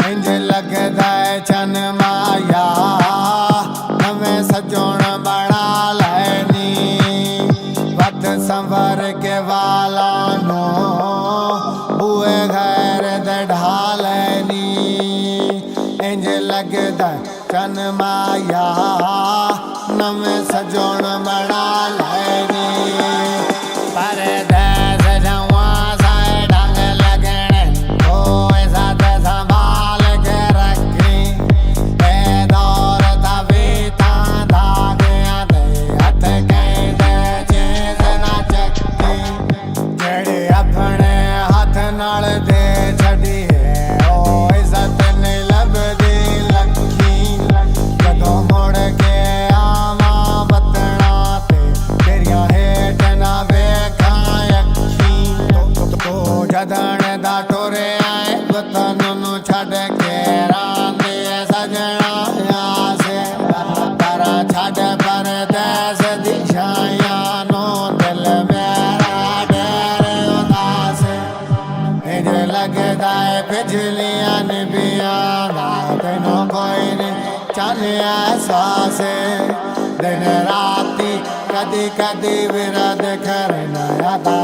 इंज लगदा है चन माया नवें सजोण बना लैनी वत संवर के वाला नो बुए घर दे ढालैनी इंज लगदा चन माया नवें सजोण बना लैनी पर देस जवा साए ढंग लगने कोई साथ संभाल के रखी ए दौर तभी धागिया दे हथ कहते चीज ना चक्की जेड़ी अपने हाथ नाल दे छड़ी है ओ इज्जत नहीं लभदी लखी जदों मुड़ के आवा बतना ते तेरिया हेठ ना वेखां अखी तो जदन दा टुरे आए वतन नू छड़ के रांदे सजना आसे तारा छड़ परदेस दी छाया नो दिल मेरा डेर उदास इंज लगदा है बिजलियां निभियां दा तैनूं कोई नहीं चलिया एहसास दिन राती कदी कदी विरद करना यादा